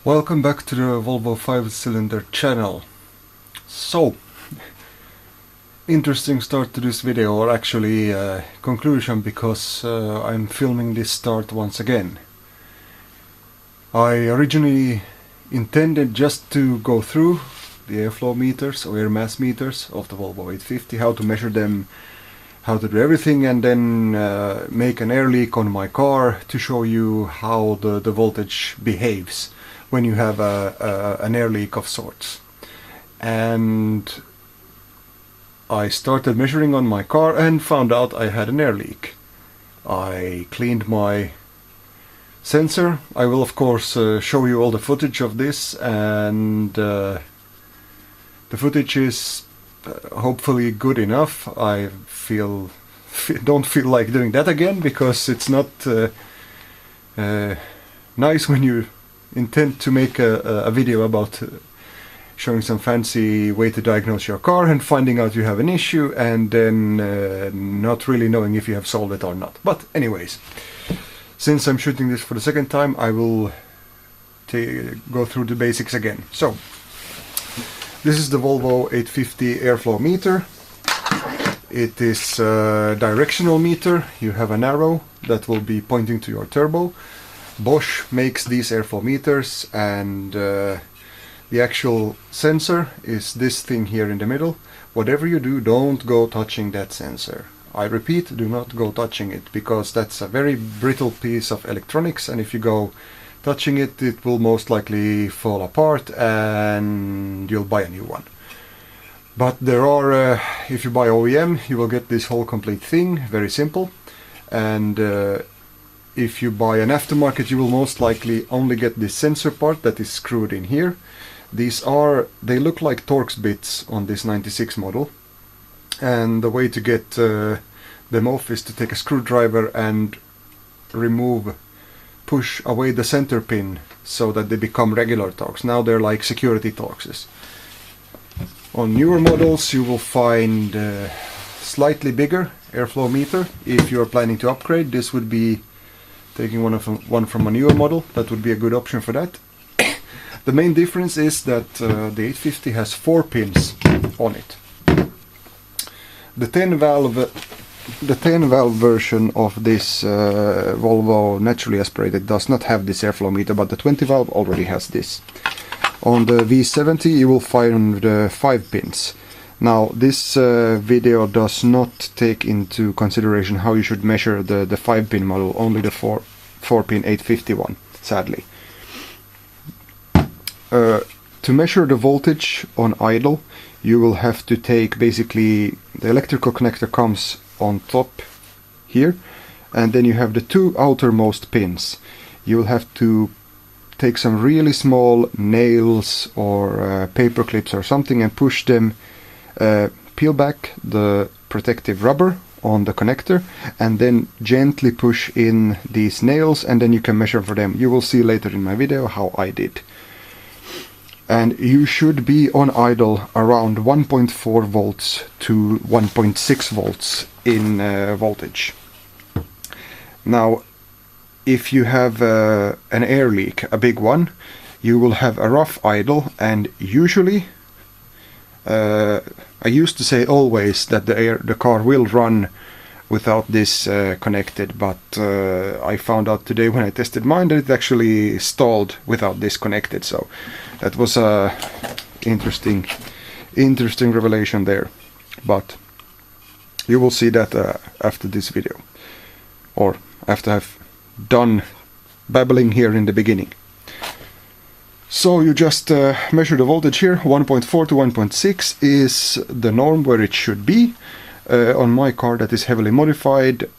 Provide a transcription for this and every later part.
Welcome back to the Volvo 5-cylinder channel. So, interesting start to this video, or actually conclusion, because I'm filming this start once again. I originally intended just to go through the airflow meters or air mass meters of the Volvo 850, how to measure them, how to do everything, and then make an air leak on my car to show you how the voltage behaves when you have an air leak of sorts. And I started measuring on my car and found out I had an air leak. I cleaned my sensor. I will of course show you all the footage of this, and the footage is hopefully good enough. I don't feel like doing that again, because it's not nice when you intend to make a video about showing some fancy way to diagnose your car and finding out you have an issue and then not really knowing if you have solved it or not. But anyways, since I'm shooting this for the second time, I will go through the basics again. So, this is the Volvo 850 airflow meter. It is a directional meter. You have an arrow that will be pointing to your turbo. Bosch makes these airflow meters, and the actual sensor is this thing here in the middle. Whatever you do, don't go touching that sensor. I repeat, do not go touching it, because that's a very brittle piece of electronics, and if you go touching it, it will most likely fall apart and you'll buy a new one. But there are, if you buy OEM, you will get this whole complete thing, very simple. And if you buy an aftermarket, you will most likely only get this sensor part that is screwed in here. They look like Torx bits on this 96 model. And the way to get them off is to take a screwdriver and push away the center pin so that they become regular Torx. Now they're like security Torxes. On newer models you will find slightly bigger airflow meter. If you are planning to upgrade, this would be taking one from a newer model. That would be a good option for that. The main difference is that the 850 has 4 pins on it. The 10 valve version of this Volvo naturally aspirated does not have this airflow meter, but the 20 valve already has this. On the V70 you will find 5 pins. Now this video does not take into consideration how you should measure the 5-pin model, only the 4-pin 851, sadly. To measure the voltage on idle, you will have to take, basically, the electrical connector comes on top here, and then you have the 2 outermost pins. You will have to take some really small nails or paper clips or something and push them, peel back the protective rubber on the connector, and then gently push in these nails, and then you can measure for them. You will see later in my video how I did. And you should be on idle around 1.4 volts to 1.6 volts in voltage. Now, if you have an air leak, a big one, you will have a rough idle, and usually, I used to say always that the car will run without this connected, but I found out today when I tested mine that it actually stalled without this connected, so that was a interesting revelation there. But you will see that after this video, or after I've done babbling here in the beginning. So you just measure the voltage here. 1.4 to 1.6 is the norm where it should be. On my car that is heavily modified,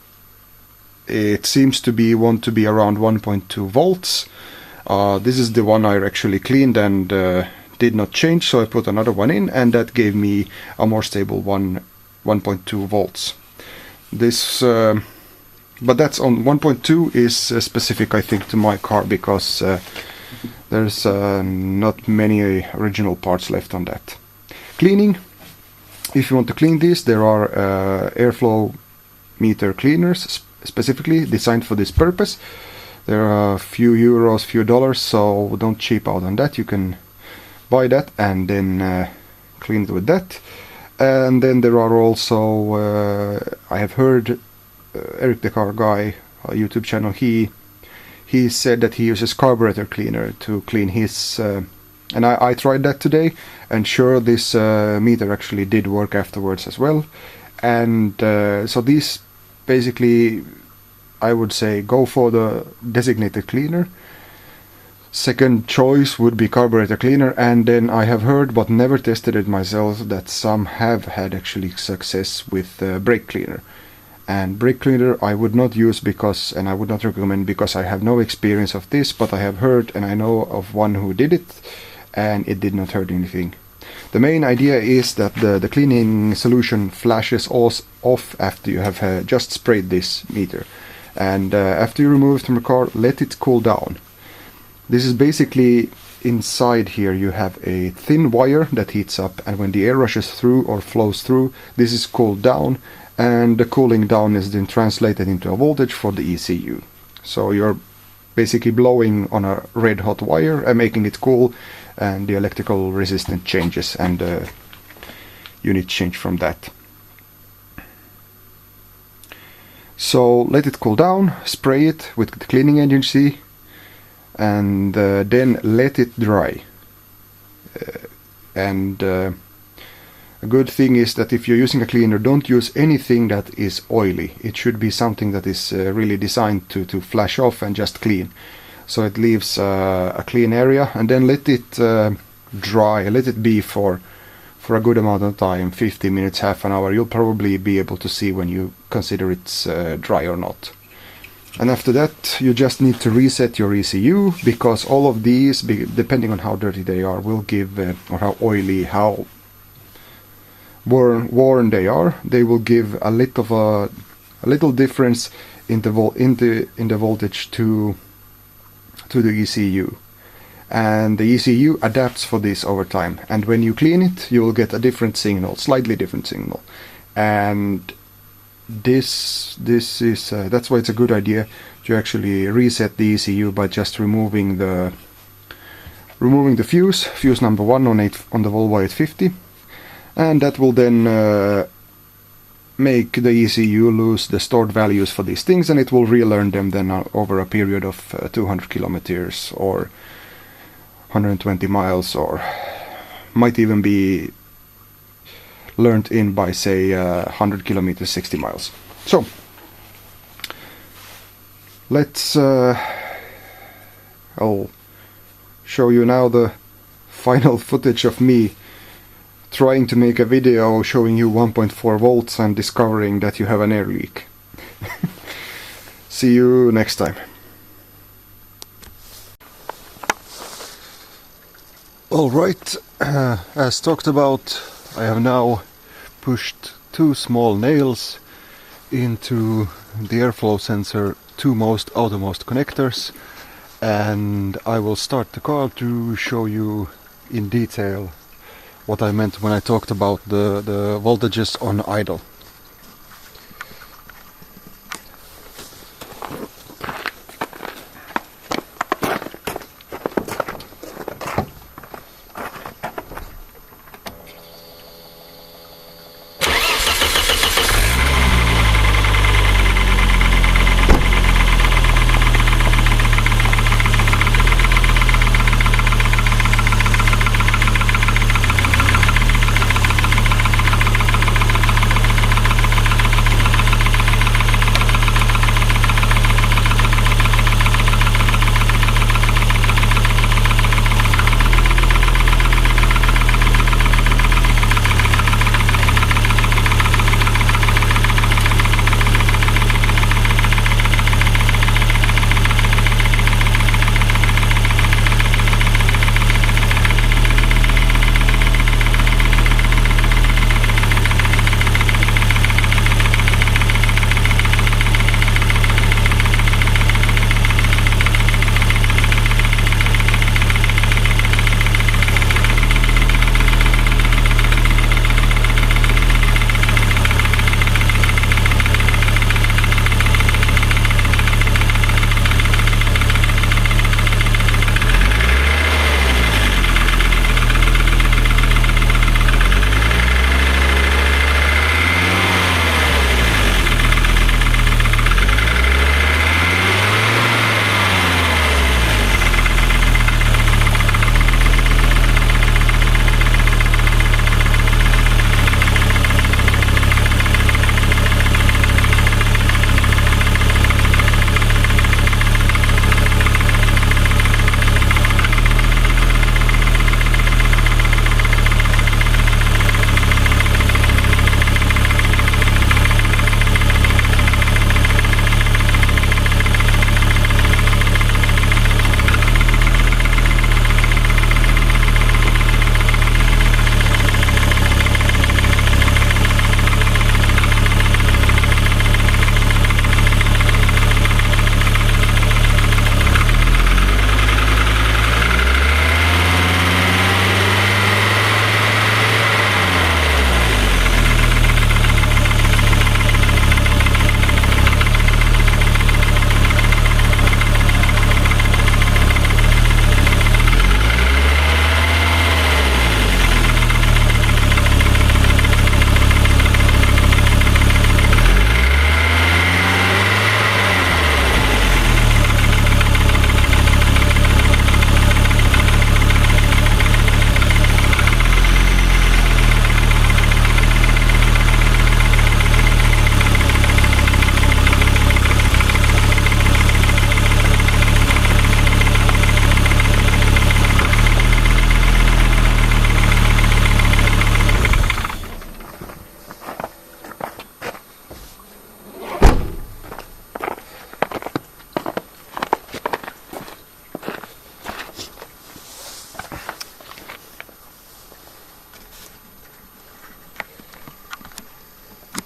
it seems to want to be around 1.2 volts. This is the one I actually cleaned and did not change, so I put another one in, and that gave me a more stable 1.2 volts. This but that's on 1.2 is specific, I think, to my car, because there's not many original parts left on that. Cleaning. If you want to clean these, there are airflow meter cleaners specifically designed for this purpose. There are a few euros, few dollars, so don't cheap out on that. You can buy that and then clean it with that. And then there are also, I have heard Eric the Car Guy, a YouTube channel, he said that he uses carburetor cleaner to clean his, and I tried that today, and sure, this meter actually did work afterwards as well. And so these basically, I would say, go for the designated cleaner. Second choice would be carburetor cleaner, and then I have heard, but never tested it myself, that some have had actually success with brake cleaner. And brake cleaner I would not use because, and I would not recommend because I have no experience of this, but I have heard and I know of one who did it, and it did not hurt anything. The main idea is that the cleaning solution flashes off after you have just sprayed this meter. And after you remove it from the car, let it cool down. This is basically, inside here you have a thin wire that heats up, and when the air rushes through or flows through, this is cooled down, and the cooling down is then translated into a voltage for the ECU. So you're basically blowing on a red hot wire and making it cool, and the electrical resistance changes and unit change from that. So let it cool down, spray it with the cleaning agency, and then let it dry. A good thing is that if you're using a cleaner, don't use anything that is oily. It should be something that is really designed to flash off and just clean. So it leaves a clean area, and then let it dry, let it be for a good amount of time, 50 minutes, half an hour. You'll probably be able to see when you consider it's dry or not. And after that, you just need to reset your ECU, because all of these, depending on how dirty they are, will give, or how oily, how worn they are, they will give a little difference in the voltage to the ECU. And the ECU adapts for this over time, and when you clean it, you will get a different signal, slightly different signal. And this is that's why it's a good idea to actually reset the ECU by just removing the fuse number 1 on the Volvo 850, and that will then make the ECU lose the stored values for these things, and it will relearn them then over a period of 200 kilometers or 120 miles, or might even be learned in by, say, 100 kilometers, 60 miles. So let's I'll show you now the final footage of me trying to make a video showing you 1.4 volts and discovering that you have an air leak. See you next time. Alright, as talked about, I have now pushed 2 small nails into the airflow sensor outermost connectors, and I will start the car to show you in detail what I meant when I talked about the voltages on idle.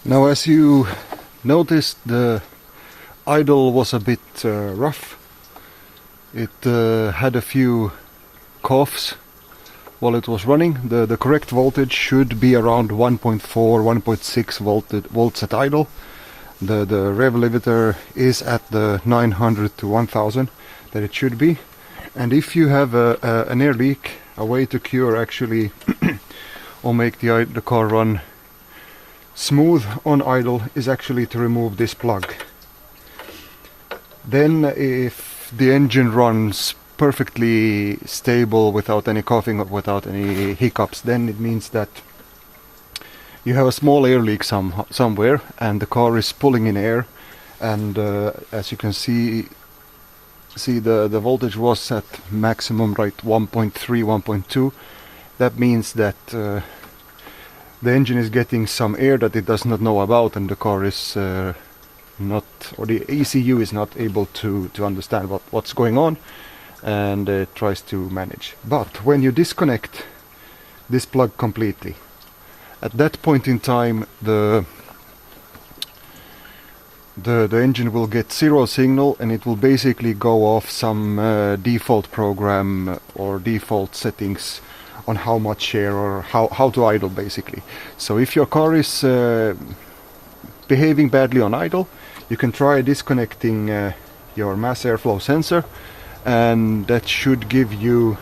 Now, as you noticed, the idle was a bit rough. It had a few coughs while it was running. The correct voltage should be around 1.4, 1.6 volts at idle. The rev limiter is at the 900 to 1000 that it should be. And if you have an air leak, a way to cure actually or make the car run smooth on idle is actually to remove this plug. Then if the engine runs perfectly stable without any coughing or without any hiccups, then it means that you have a small air leak somewhere and the car is pulling in air, and as you can see the voltage was at maximum, right, 1.3, 1.2. That means that the engine is getting some air that it does not know about, and the car is not, or the ECU is not able to understand what's going on, and it tries to manage. But when you disconnect this plug completely, at that point in time the engine will get zero signal, and it will basically go off some default program or default settings on how much air or how to idle basically. So if your car is behaving badly on idle, you can try disconnecting your mass airflow sensor, and that should give you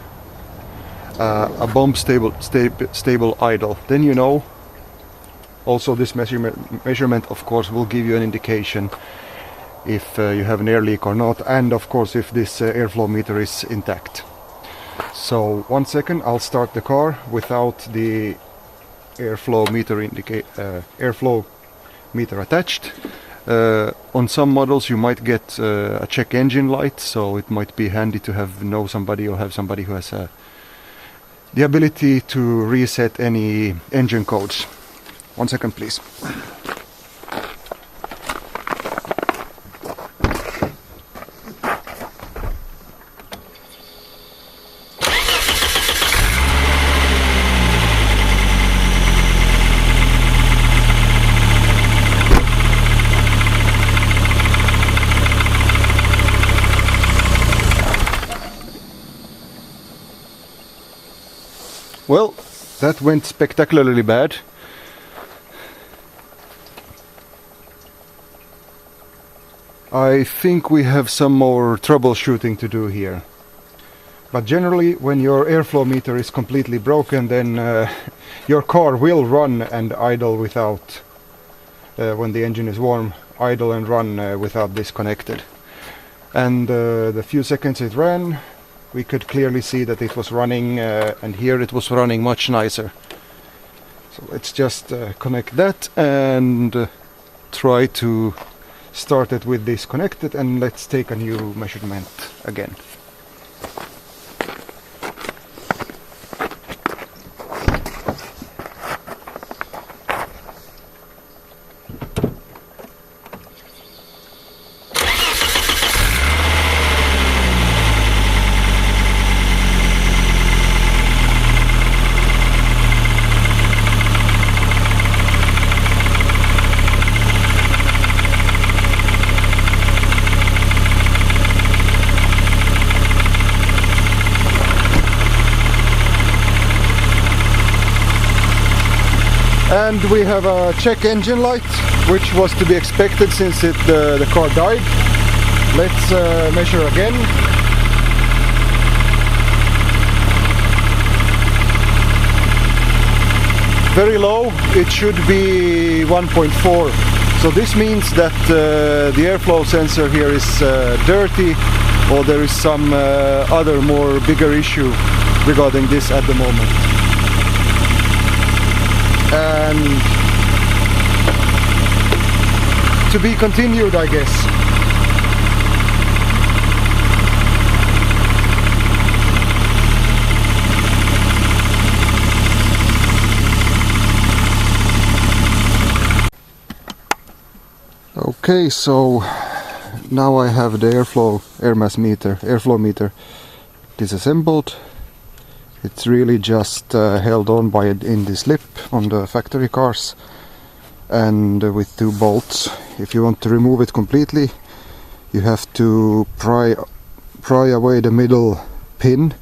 a bump stable idle. Then you know. Also, this measurement of course will give you an indication if you have an air leak or not, and of course if this airflow meter is intact. So 1 second, I'll start the car without the airflow meter attached. On some models you might get a check engine light, so it might be handy to have somebody who has the ability to reset any engine codes. 1 second, please. Well, that went spectacularly bad. I think we have some more troubleshooting to do here. But generally, when your airflow meter is completely broken, then your car will run and idle without, when the engine is warm, idle and run without disconnected. And the few seconds it ran, we could clearly see that it was running, and here it was running much nicer. So let's just connect that and try to start it with this connected, and let's take a new measurement again. And we have a check engine light, which was to be expected since the car died. Let's measure again. Very low, it should be 1.4. So this means that the airflow sensor here is dirty, or there is some other more bigger issue regarding this at the moment. And to be continued, I guess. Okay, so now I have the airflow meter disassembled. It's really just held on by in this lip on the factory cars, and with 2 bolts. If you want to remove it completely, you have to pry away the middle pin,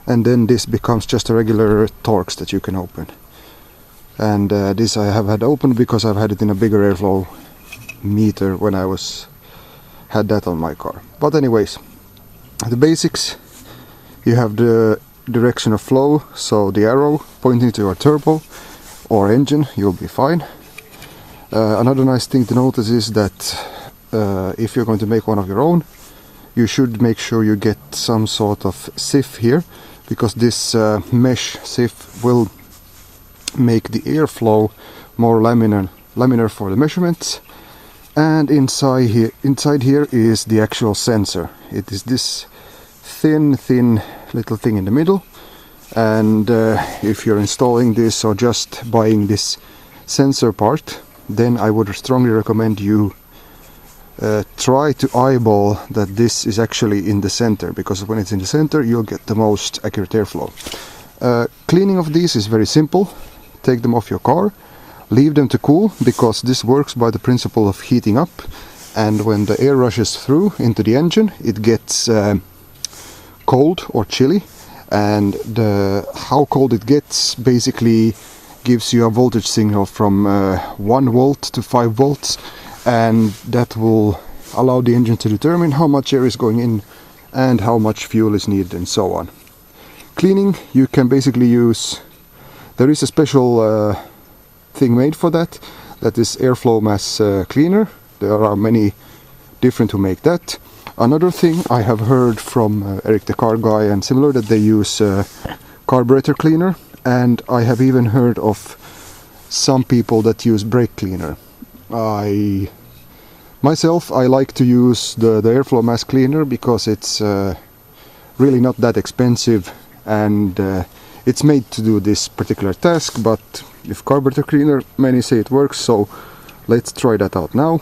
and then this becomes just a regular Torx that you can open. And this I have had open because I've had it in a bigger airflow meter when I had that on my car. But anyways, the basics: you have the direction of flow, so the arrow pointing to your turbo or engine, you'll be fine. Another nice thing to notice is that if you're going to make one of your own, you should make sure you get some sort of sieve here, because this mesh sieve will make the airflow more laminar for the measurements. And inside here is the actual sensor. It is this thin little thing in the middle, and if you're installing this or just buying this sensor part, then I would strongly recommend you try to eyeball that this is actually in the center, because when it's in the center you'll get the most accurate airflow. Cleaning of these is very simple. Take them off your car, leave them to cool, because this works by the principle of heating up, and when the air rushes through into the engine it gets cold or chilly, and how cold it gets basically gives you a voltage signal from 1 volt to 5 volts, and that will allow the engine to determine how much air is going in and how much fuel is needed, and so on. Cleaning, you can basically use, there is a special thing made for that is airflow mass cleaner. There are many different who make that. Another thing I have heard from Eric the Car Guy and similar, that they use carburetor cleaner, and I have even heard of some people that use brake cleaner. Myself, I like to use the airflow mass cleaner because it's really not that expensive, and it's made to do this particular task. But if carburetor cleaner, many say it works, so let's try that out now.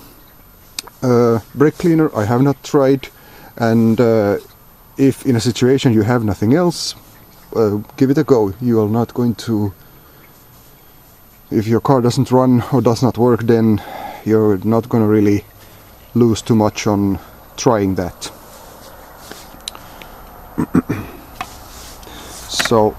Brake cleaner I have not tried, and if in a situation you have nothing else, give it a go. You are not going to, if your car doesn't run or does not work, then you're not going to really lose too much on trying that. So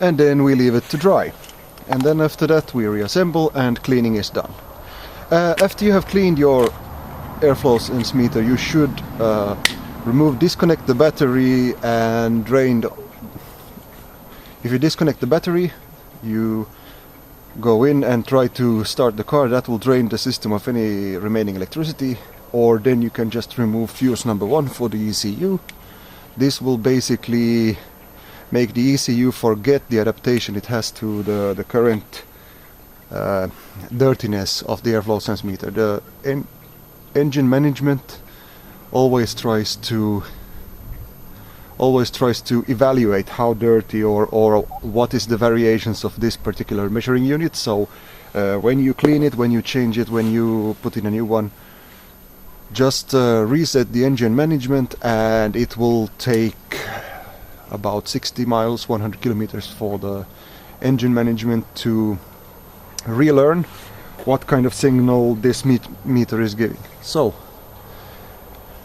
and then we leave it to dry, and then after that we reassemble and cleaning is done. After you have cleaned your airflow sense meter, you should disconnect the battery and drain if you disconnect the battery, you go in and try to start the car. That will drain the system of any remaining electricity, or then you can just remove fuse number 1 for the ECU. This will basically make the ECU forget the adaptation it has to the current dirtiness of the airflow sense meter. The engine management always tries to evaluate how dirty or what is the variations of this particular measuring unit. So when you clean it, when you change it, when you put in a new one, just reset the engine management, and it will take about 60 miles, 100 kilometers for the engine management to relearn what kind of signal this meter is giving. So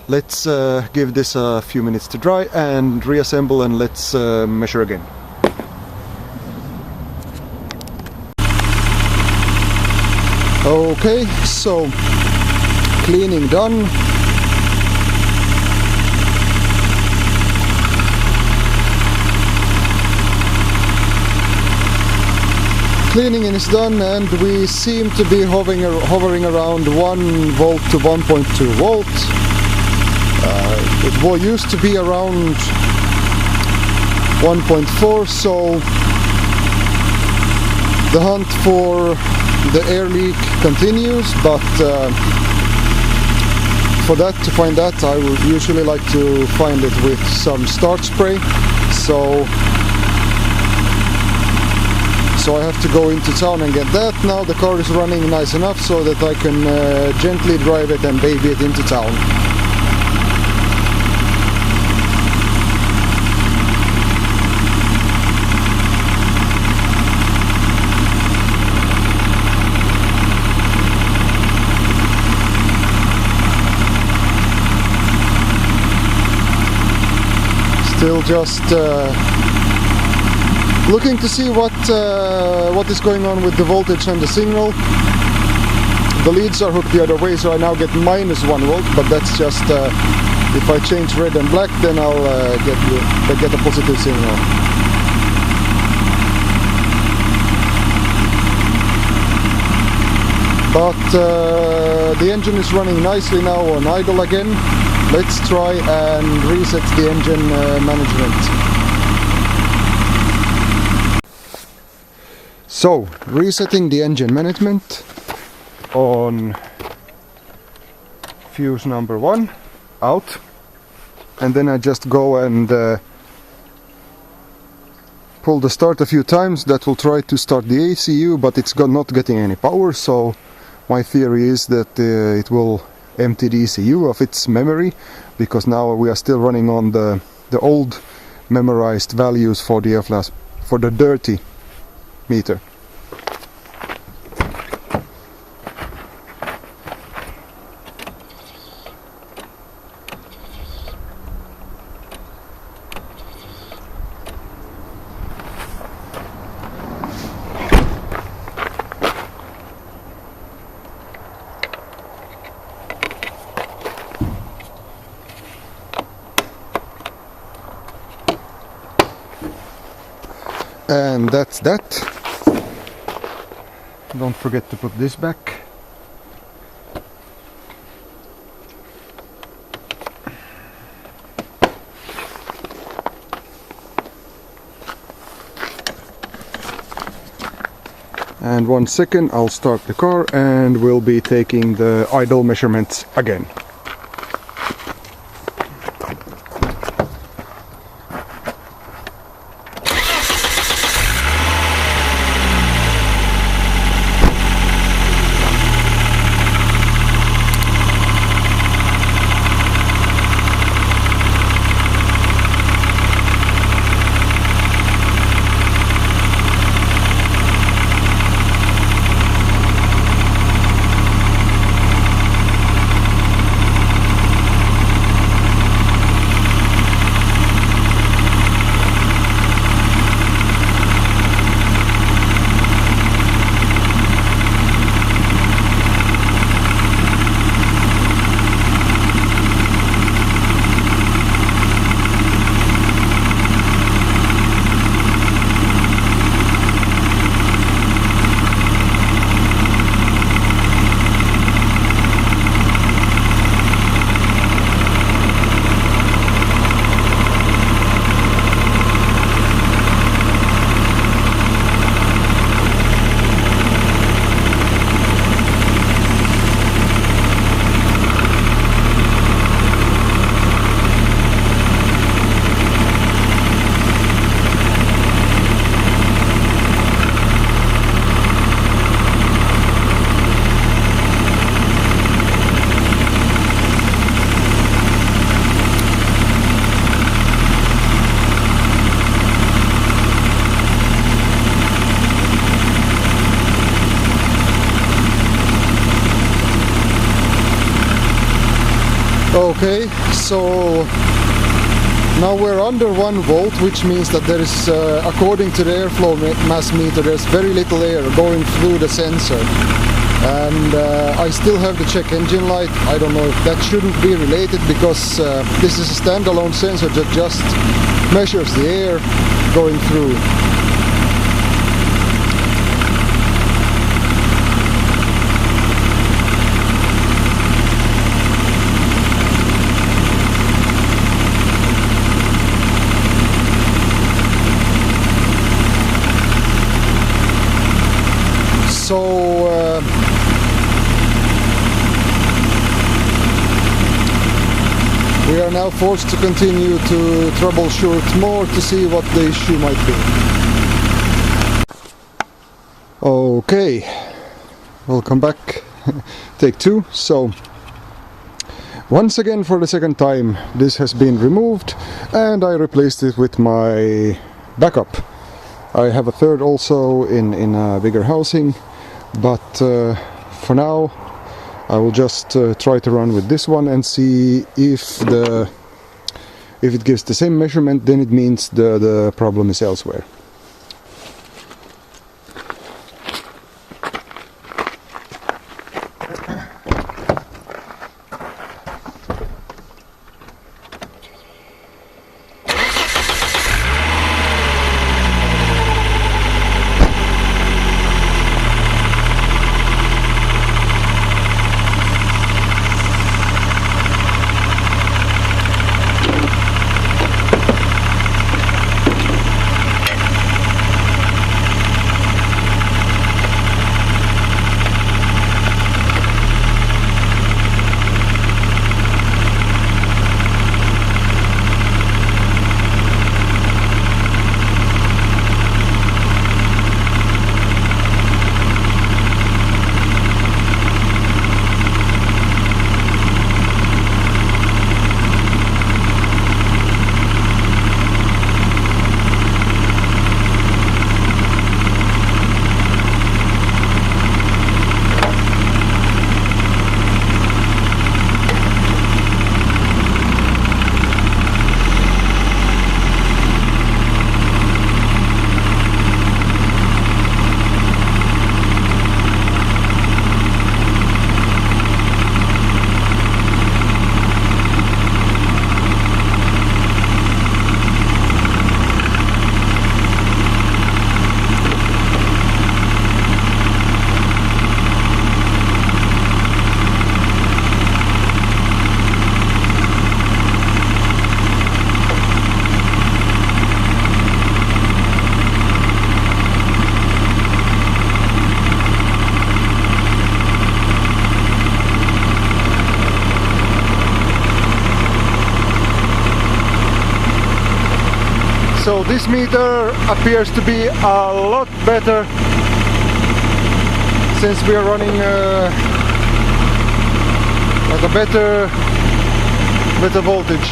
let's give this a few minutes to dry and reassemble, and let's measure again. Okay, so cleaning done. cleaning is done, and we seem to be hovering around 1 volt to 1.2 volts. It used to be around 1.4, so the hunt for the air leak continues, but for to find that I would usually like to find it with some start spray, so I have to go into town and get that. Now the car is running nice enough so that I can gently drive it and baby it into town. Still just looking to see what is going on with the voltage and the signal. The leads are hooked the other way, so I now get -1 volt, but that's just if I change red and black, then I'll get a positive signal. But the engine is running nicely now on idle again. Let's try and reset the engine management. So, resetting the engine management on fuse number 1 out, and then I just go and pull the start a few times. That will try to start the ECU, but it's not getting any power, so my theory is that it will empty the ECU of its memory, because now we are still running on the old memorized values for the F-class, for the dirty meter. And that's that. Don't forget to put this back. And 1 second, I'll start the car and we'll be taking the idle measurements again. Okay, so now we're under 1 volt, which means that there is, according to the airflow mass meter, there's very little air going through the sensor. And I still have the check engine light. I don't know if that shouldn't be related, because this is a standalone sensor that just measures the air going through. so we are now forced to continue to troubleshoot more to see what the issue might be. Okay, welcome back. Take two. So once again, for the second time, this has been removed and I replaced it with my backup. I have a third also in a bigger housing, but for now I will just try to run with this one and see if it gives the same measurement. Then it means the problem is elsewhere. So this meter appears to be a lot better since we are running at a better voltage.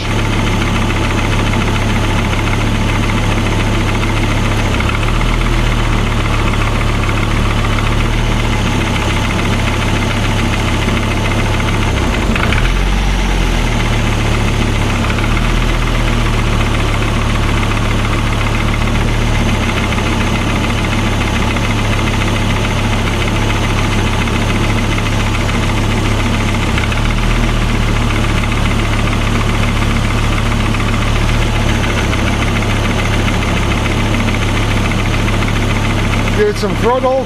Give it some throttle.